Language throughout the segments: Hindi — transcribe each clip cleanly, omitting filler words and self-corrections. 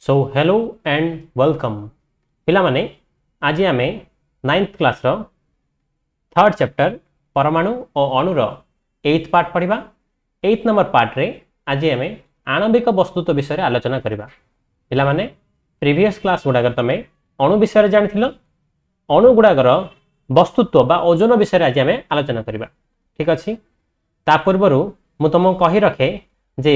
सो हेलो एंड वेलकम पिला माने आज आम 9th क्लास रो 3rd चैप्टर परमाणु और अणुर 8th पार्ट पढ़ा। 8th नंबर पार्ट रे आज आम आणविक वस्तुत्व विषय आलोचना करवा। पिला माने प्रीवियस क्लास गुड़ाक तुम अणु विषय जानी अणु गुड़ाकर वस्तुत्व बा ओजन विषय आज आम आलोचना करवा। ठीक अच्छे ता पूर्वर मु तुमको कही रखे जे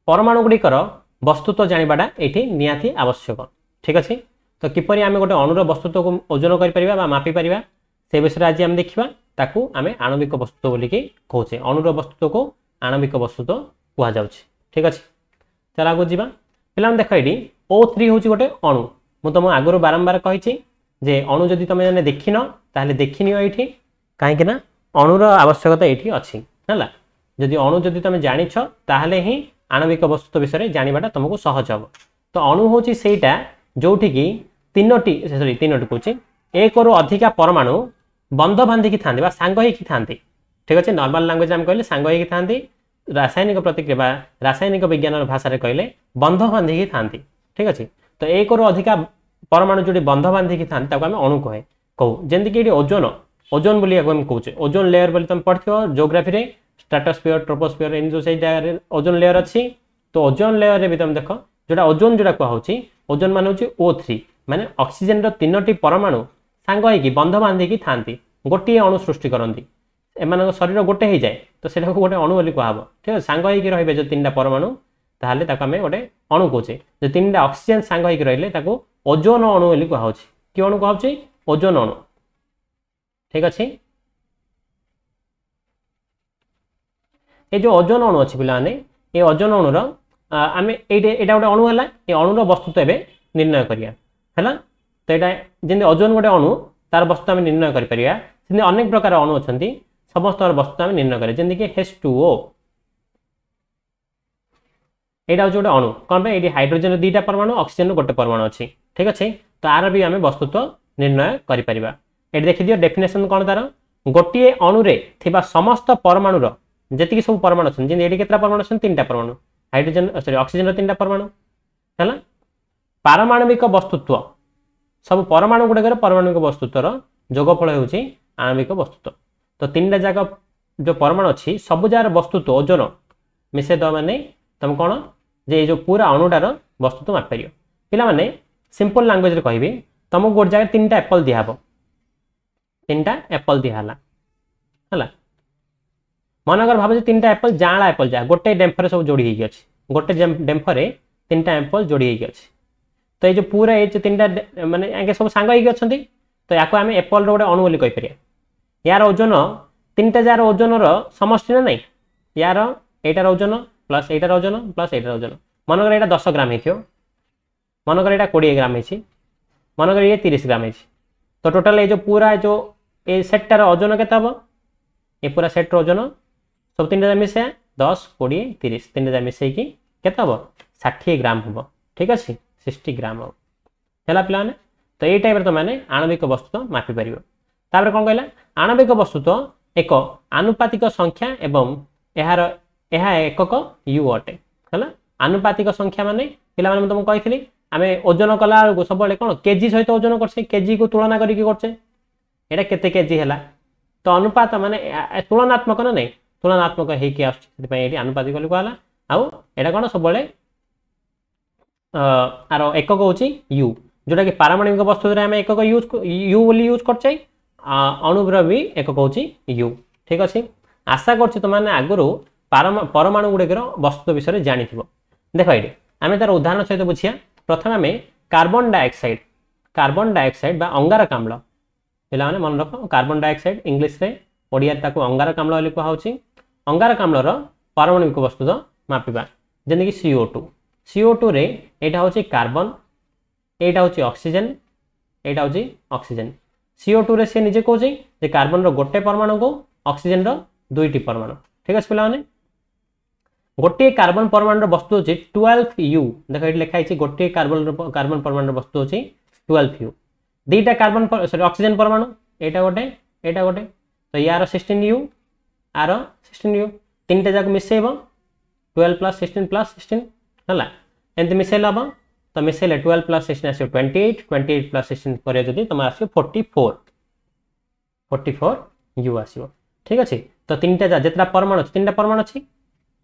परमाणु गुड़िकर वस्तुत्व जानाटा ये निहाती आवश्यक। ठीक अच्छे तो किपरि आम गोटे अणुर वस्तुत्व को ओजन कर मापी पार से विषय आज आम देखा ताकू आम आणविक वस्तुत्व बोलिकी कहे अणुर वस्तुत्व को आणविक वस्तुत्व कहुच्छे। ठीक अच्छे चल आगे जावा पे देख ये O3 हूँ गोटे अणु मु तुम आगुरी बारंबार कही जे अणु जदि तुम मैंने देखिन ताहले देखिनियो ये कहीं अणुर आवश्यकता ये अच्छी है। जदि अणु जदि तुम जानिछ ताहले ही आणविक वस्तुत्व विषय जानाटा तुमको सहज हम। तो अणु हूँ सेटा जोठिकी तीनोटी कहूँ एक रु अधिका परमाणु बंध बांधिकी था सांग होकी था। ठीक अच्छे नॉर्मल लैंग्वेज आम कहले सांग होकी था। रासायनिक प्रतिक्रिया रासायनिक विज्ञान भाषा कहले बंध बांधिकी था। ठीक अच्छे तो एक रु अधिका परमाणु जो बंध बांधिकी था आम अणु कहे कहूँ जमीक ये ओजोन ओजोन बोलिए कहे ओजोन लेयर बोली तुम पढ़ो जियोग्राफी रे स्ट्राटोस्फियर ट्रोपोस्फियर इन जो से ओजोन लेयर अच्छी। तो ओजोन लेयर भी तुम देख जोटा ओजोन जोटा कहुच्छी ओजोन मान हूँ O3 माने ऑक्सीजन रो तीनोटी परमाणु सांग होकी बंध बांधिकी था गोटे अणु सृष्टि करती एम शरीर गोटे हो जाए तो सेटा गोटे अणु बोली कहब। ठीक है सांग होकी रही जो 3टा परमाणु ताहले ताको आमे गोटे अणु कहे जो 3टा ऑक्सीजन सांग होकी रहिले ताको ओजोन अणु बोली कहुच्छी कि अणु कहुच्छी ओजोन अणु। ठीक अच्छे ये जो ओजोन अणु अच्छी पे ये ओजोन अणुर आम एटा गोटे अणु है ये अणुर वस्तुत्व एवं निर्णय करिया है। तो यहाँ जमी ओजोन गोटे अणु तार वस्तु आम निर्णय करें अनेक प्रकार अणु अच्छा समस्त वस्तु आम निर्णय करें जमीक H2O यहाँ हूँ गोटे अणु कौन ये हाइड्रोजन 2टा परमाणु ऑक्सीजन गोटे परमाणु अच्छी। ठीक अच्छे तो आर भी आम वस्तुत्व निर्णय करें। ये देखी दियो डेफिनेशन कौन तार गोटे अणुरे थिबा समस्त परमाणुर जी सब परमाणु अच्छे ये केतटा परमाणु अच्छे 3टा परमाणु हाइड्रोजन सॉरी ऑक्सीजन 3टा परमाणु है। पारमाणविक वस्तुत्व सब परमाणु गुड़ाक परमाणविक वस्तुत्वर जोगफल होउछि आणविक वस्तुत्व। तो 3टा जाक जो परमाणु अच्छी सब जार वस्तुत्व ओजन मिसे दवा माने तुम कौन जे जो पूरा अणुटार वस्तुत्व मापिपर पिला माने सिंपल लैंग्वेज रे कहबी तुमको गोटे जगह 3टा एप्पल दिहब 3टा एप्पल दिहला है मनकर भाव 3टा एप्पल जाँला एप्पल जा गोटे डेम्फर सब जोड़ी होगी अच्छी गोटे डेम्फर 3टा एप्पल जोड़ी होगी अच्छी। तो ये जो पूरा ये 3टा माने सब सांग होगी अच्छा तो या आम एप्पल रोटे अणु बोली कहीपर यार ओजन 3टा जार ओजन समष्टि ना नहीं यार एटार ओजन प्लस एटार ओजन प्लस एटार ओजन मनकर यहाँ 10 ग्राम हो मनकर यहाँ 20 ग्राम है मनकर ये 30 ग्राम है। तो टोटाल ये जो पूरा जो ये सेटार ओजन के ये पूरा सेट्र ओजन सब 3टा मिसे 10 20 30 3टा मिसेकी केत हम 60 ग्राम हम। ठीक अच्छे 60 ग्राम है पे तो ये टाइप तुम मैंने आणविक वस्तुत्व मापिपर। तापर कौन कहला आणविक वस्तुत्व एक आनुपातिक संख्या एवं यार यह एकक यू अटे है। आनुपातिक संख्या माने पिला माने तुमको कही आम ओजन कला सब कौन केजी सहित ओजन करछे केजी को तुलना करके करछे एटा केते केजी है। तो अनुपात माने तुलनात्मक ना नहीं तुलनात्मक होगी आसपाई आनुपातिक कहला आउ एटा कौन सब आर एकक हूँ यू जोटा कि पारमाणविक वस्तु आम एकक यू बोली यूज करछे अणुर भी एकक हूँ यू। ठीक अच्छे आशा कर तुमने आगुरी परमाणु गुड़िकर वस्तु विषय जानी देख ये आम तार उदाहरण सहित बुझिया। प्रथम आम कार्बन डाइऑक्साइड बा अंगारकाम्ल पे मन रख कार्बन डाइऑक्साइड इंग्लीश रे ओडिया ताको अंगारकाम्ल बोली कहुच्छी। अंगारकाम्लर पारमाणविक वस्तुत्व मापिबा जमीक CO2 रे एटा हूँ कार्बन एटा हूँ ऑक्सीजन एटा हूँ ऑक्सीजन CO2 रे से निजे कहे कार्बन रो गोटे परमाणु को ऑक्सीजन रो 2टी परमाणु। ठीक है पे गोटे कार्बन परमाणु वस्तु होची 12U देख ये लिखाई गोटे कार्बन परमाणु वस्तु होची 12U 2टा कार्बन सॉरी ऑक्सीजन परमाणु एटा गोटे तो यार 16U आर 16U 3टा जाक मिसेब 12 + 16 + 16 है एमती मिसेल हम तो मिसेले 12 प्लस 16 आस 28 28 प्लस 16 कर तुम आस 44 44 यू आसो ठीक अच्छे। तो तीन टा जितना परमाणु तीन टा परमाणु अच्छी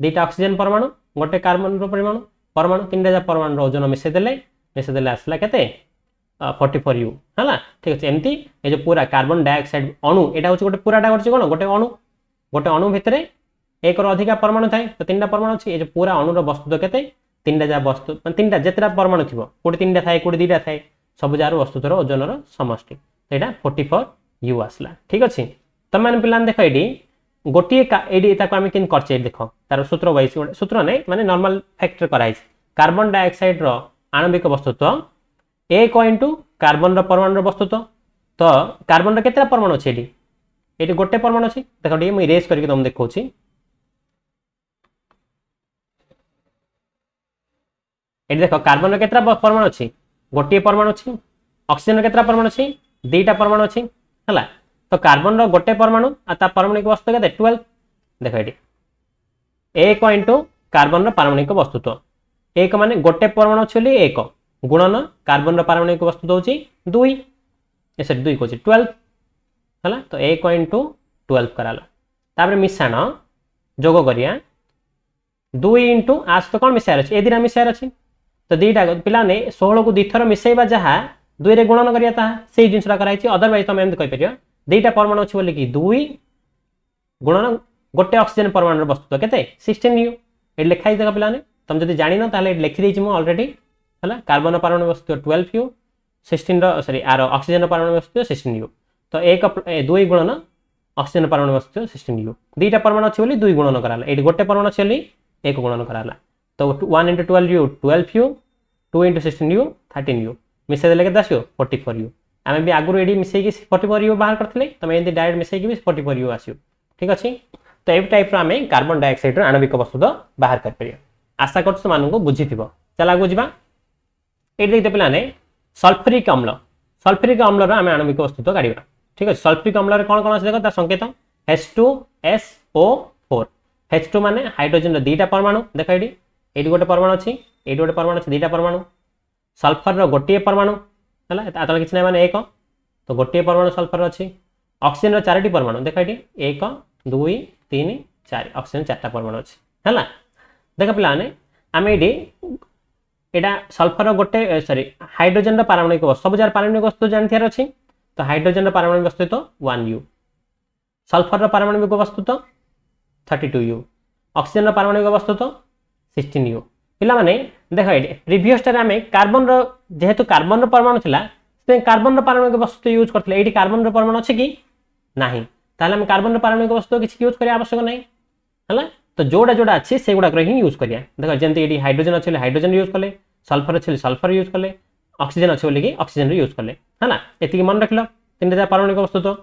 दुईटा ऑक्सीजन परमाणु गोटे कार्बन परमाणु परमाणु तीन टा परमाणु ओजन मिसेदेले आसला केते 44 यू है ठीक अच्छे। एमती ये जो पूरा कार्बन डाइऑक्साइड अणु यहाँ हूँ गोटे पूराटा कौन गोटे अणु भितर एक अधिका परमाणु थाए तो तीन टा परमाणु अच्छी ये जो पूरा अणुर वस्तुत्व केते तीन टा वस्तु तीन टा जितना परमाणु थी कोटी तीन टा थाए कोटी दुईटा थाए सब जार वस्तुत्वर ओजनर समष्टि तो यहाँ 44 यू आसला ठीक अच्छे। तुम मैंने पिला देख ये गोटे आम कि करचे देख तार सूत्र वाइज सूत्र नहीं माने नॉर्मल फैक्टर कराई कार्बन डाइऑक्साइड आणविक वस्तुत्व 1 इंटू कार्बन परमाणु वस्तुत्व तो कार्बन केतटा परमाणु अच्छे ये गोटे परमाणु अच्छी देख मुझे इरेज करके तुम देखा ये देख कार्बन केतटा परमाणु अच्छी गोटे परमाणु अच्छी ऑक्सीजन केतटा परमाणु अच्छी दुईटा परमाणु अच्छी है तो कार्बन गोटे परमाणु आ पारमाणविक वस्तु के 12 देख ये 1 इंटू कार्बन पारमाणविक वस्तुत्व एक माने गोटे परमाणु अच्छी एक गुणन कार्बन पारमाणविक वस्तुत्व हूँ 2 सॉरी 2 कौन 12 है तो 1 इंटू 12 कराला मिशाण जोग करिया 2 इंटू आस तो कौन मिसार अच्छे ए दिना मिसार अच्छी तो दुईटा पाने 16 को दुईथर मिसेबा जहाँ 2 रे गुणन करिया से जिनसा कराई अदरवाइज तुम एमती कहीपर दुईटा परमाणु अच्छी बोलिकी 2 गुणन गोटे ऑक्सीजन परमाणु वस्तुत्व केते 16 यू ये लिखाई देख पाने तुम जब जान ना लिखिदी अलरेडी है कार्बन परमाणु वस्तुत्व 12 यू 16 सॉरी आर ऑक्सीजन परमाणु वस्तुत्व 16 यू तो 2 गुणन ऑक्सीजन परमाणु वस्तुत्व 16 यू दुईटा परमाणु अच्छी बोली 2 गुणन कराला ये गोटे परमाणु अच्छी बोली 1 गुणन कराला तो 1 into 12 you 12 you 2 into 16 you 13 you मिसे देले के आसो 44 यू आम भी आगुरी ये मिसेकी 44 यू बाहर करते तुम ये डायरेक्ट मिसेकी भी 44 यू आसो ठीक अच्छे। तो ये टाइप आम कार्बन डाइऑक्साइड आणविक वस्तुत्व बाहर कर आशा कर तुमको बुझी चल आगू जा ये देखते पे सल्फ्यूरिक अम्ल आम आणविक वस्तुत्व काढ़ा ठीक अच्छे। सल्फ्यूरिक अम्ल कौन कौन देख तार संकेत H2SO4 H2 माने हाइड्रोजन दुईटा परमाणु देख ये गोटे परमाणु अच्छी ये गोटे परमाणु अच्छी दुईटा परमाणु सल्फर गोटे परमाणु है कि ना एक तो गोटे परमाणु सल्फर अच्छी ऑक्सीजन 4टी परमाणु देख ये 1 2 3 4 ऑक्सीजन 4टा परमाणु अच्छी है देख पे आम ये सल्फर गोटे सॉरी हाइड्रोजन पारमाणविक वस्तु सब जार पारमाणविक वस्तु जानते अच्छी तो हाइड्रोजन पारमाणविक वस्तुत्व 1 यू सल्फर पारमाणविक वस्तुत्व 32 यू ऑक्सीजन पारमाणविक वस्तुत्व 16 यू पे देख प्रिवियस आम कार्बन जेहेतु कार्बन परमाणु थी कार्बन पारमाणविक वस्तु यूज करते ये कार्बन परमाणु अच्छे कि ना ताहले कार्बन पारमाणविक वस्तु किसी यूज करने आवश्यक नहीं है तो जोड़ा जोड़ा अच्छे से गुड़ाक ही यूज करिया देख जमी हाइड्रोजन अच्छे हाइड्रोजन यूज कले सल्फर अच्छे सल्फर यूज कले ऑक्सीजन अच्छे बोलिकी ऑक्सीजन यूज कले है ना ये मन रख तीन पारमाणविक वस्तुत्व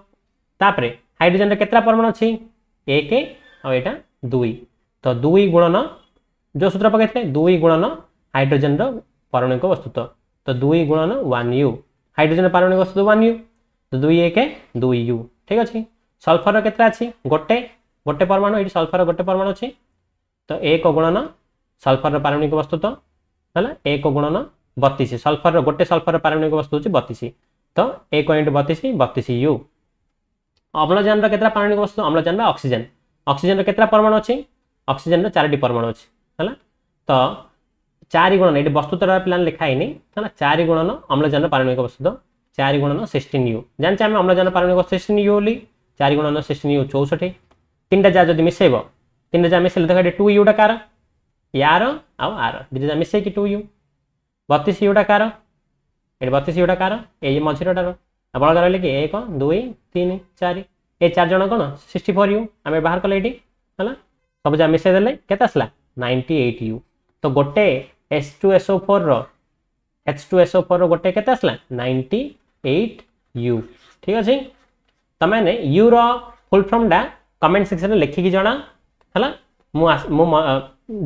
तापर हाइड्रोजन केतटा परमाणु अच्छी 1 और यहाँ 2 तो 2 गुणन जो सूत्र पकड़ते 2 गुणन हाइड्रोजन पारमाणविक वस्तुत्व तो 2 गुणन 1 यू हाइड्रोजन पारमाणविक वस्तुत्व 1 यू तो 2 1 2 यू ठीक अच्छे। सल्फर केतटा अच्छी गोटे गोटे परमाणु ये सल्फर गोटे परमाणु अच्छी तो 1 गुणन सल्फर पारमाणविक वस्तुत्व है 1 गुणन 32 सल्फर गोटे सल्फर पारमाणविक वस्तु हूँ 32 तो 1 इंटू 32 यू। अम्लजान केतटा पारमाणविक वस्तु अम्लजान ऑक्सीजन ऑक्सीजन केतटा परमाणु अच्छी ऑक्सीजन 4टी परमाणु अच्छी है तो 4 गुणन ये वस्तुत्व प्लान लिखाई है 4 गुणन अम्लजान पारमाणविक वस्तुत्व 4 गुणन 16 यू जानते आम अम्लजान पारमाणविक 16 यू बोली 4 गुणन 16 यू 64 तीन टा जार जब मिसेब तीन टा मिसेल देख 2 यूटा कार यार आर दुटा मिसेक 2 यू 32 यूटा कार ये 32 यूटा कार ये मझीरटार बड़गार रही कि 1 2 3 4 ये 4 जन कौन 64 यू आम बाहर कले ये है सब जहाँ मिसेदेले के आसला 98 यू तो गोटे H2SO4 गोटे के आसला 98 यू ठीक अच्छे। तुम मैंने यू फुल फॉर्म डा कमेंट सेक्शन में लिखिकी जना है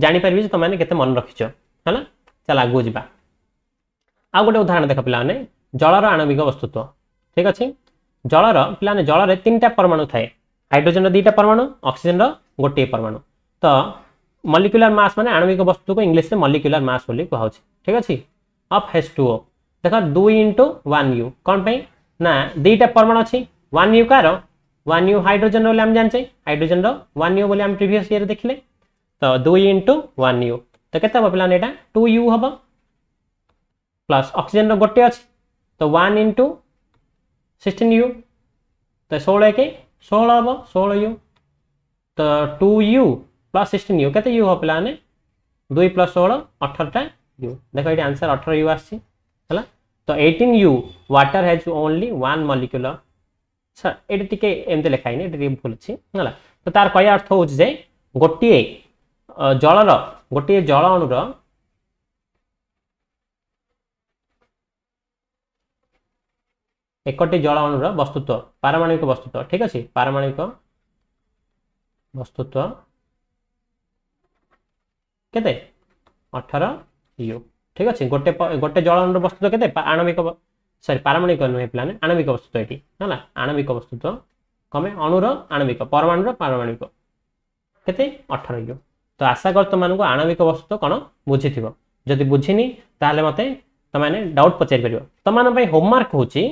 जापर तुम मैंने केते मन रखिच है चल आगू जा आ गोटे उदाहरण देख पे जलर आणविक वस्तुत्व ठीक अच्छे। जलर पे जल 3टा परमाणु थाए हाइड्रोजन 2टा परमाणु ऑक्सीजन गोटे परमाणु तो मॉलिक्यूलर मास माने आणविक वस्तु को इंग्लिश में मॉलिक्यूलर मास बोली कहउछ ठीक अछि ऑफ H2O देखो 2 * 1U कोन पे ना दुईटा परमाणु अछि 1U कार 1U हाइड्रोजन रो हम जानछै हाइड्रोजन रो 1U बोली हम प्रीवियस ईयर देखले तो 2 * 1U तो केते हो प्लान एटा 2U हबो प्लस ऑक्सीजन रो गोटे अछि तो 1 * 16U तो 16 के 16 हबो 16U तो 2U प्लस 16U केते U हो प्लान 2 + 16 18 टा U देखो ये आंसर 18U आछि हला तो 18U water has only one molecule sir eighty टिके एमते लिखाई नै एटी भूल छी हला तो तार कय अर्थ हो जे गोटिए जलर गोटिए जल अणुर एकटी जल अणुर वस्तुत्व पारमाणविक वस्तुत्व ठीक अछि पारमाणविक वस्तुत्व केते 18U ठीक अछि गोटे गोटे जल अणुर वस्तुत्व केते आणविक सॉरी पारमाणविक नुहे प्लान आणविक वस्तुत्व एटी हला आणविक वस्तुत्व कमे अणुर आणविक परमाणुर पारमाणविक केते 18U तो आशा कर तुम मानको आणविक वस्तुत्व कोन बुझिथिबो जदि बुझिनी ताले मते तमाने डाउट पचारि परिबो तमान पई होमवर्क होची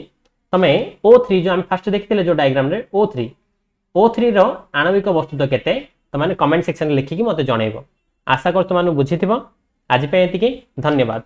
तमे O3 जो हम फर्स्ट देखिथिले जो डायग्राम रे O3 रो आणविक वस्तुत्व केते तमाने कमेंट सेक्शन लिखि कि मते जणैबो आशा कर तुम मानो बुझिथिबो आज पे एतिके धन्यवाद।